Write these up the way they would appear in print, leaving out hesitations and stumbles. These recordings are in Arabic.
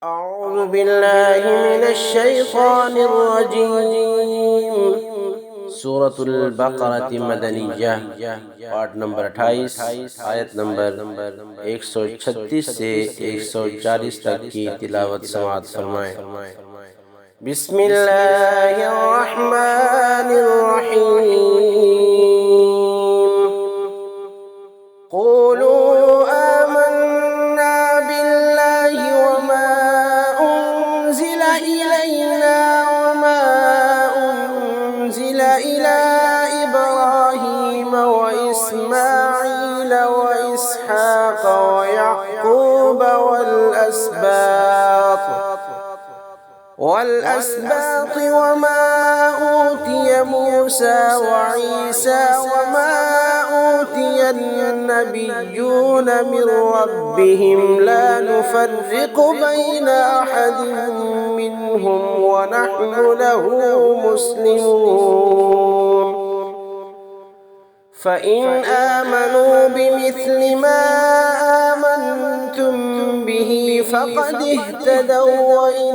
أعوذ بالله من الشيطان الرجيم। सूरत अल-बक़रह मदनिय्या, part number 28, आयत नंबर 136 से 140 तक की तिलावत समाअत फरमाएं। बिस्मिल्लाहिर्रहमानिर्रहीम। क़ूलू आमन्ना बिल्लाहि वमा उन्ज़िला इलैना वमा उन्ज़िला इला इब्राहीम व इस्माईल व इसहाक़ व याक़ूब والأسباط وما أوتي موسى وعيسى وما أوتي النبيون من ربهم لا نفرق بين أحد منهم ونحن له مسلمون فإن آمنوا بمثل ما آمنتم به فقد اهتدوا وإن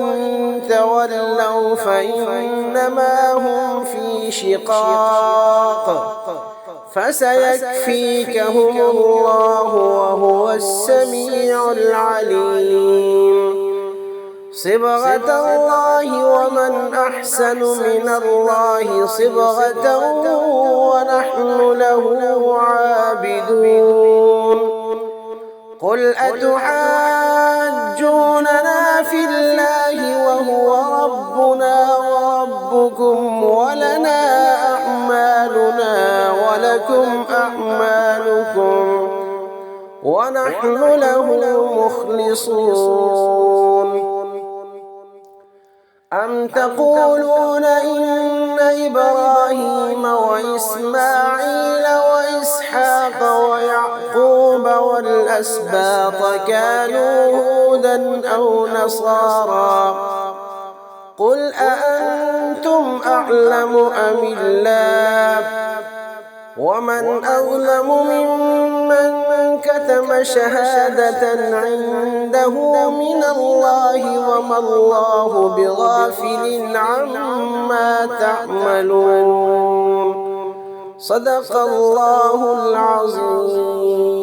تولوا فإنما هم في شقاق فسيكفيكهم الله وهو السميع العليم صبغة الله ومن أحسن من الله صبغة ونحن له عابدون قل أتحاجوننا في الله وهو ربنا وربكم ولنا أعمالنا ولكم أعمالكم ونحن له مخلصون أم تقولون إن إبراهيم وإسماعيل وإسحاق ويعقوب والأسباط كانوا هودا أو نصارى قل أأنتم أعلم أم الله ومن أظلم ممن كتم شهادة عنده من الله وما الله بغافل عما تعملون صدق الله العظيم.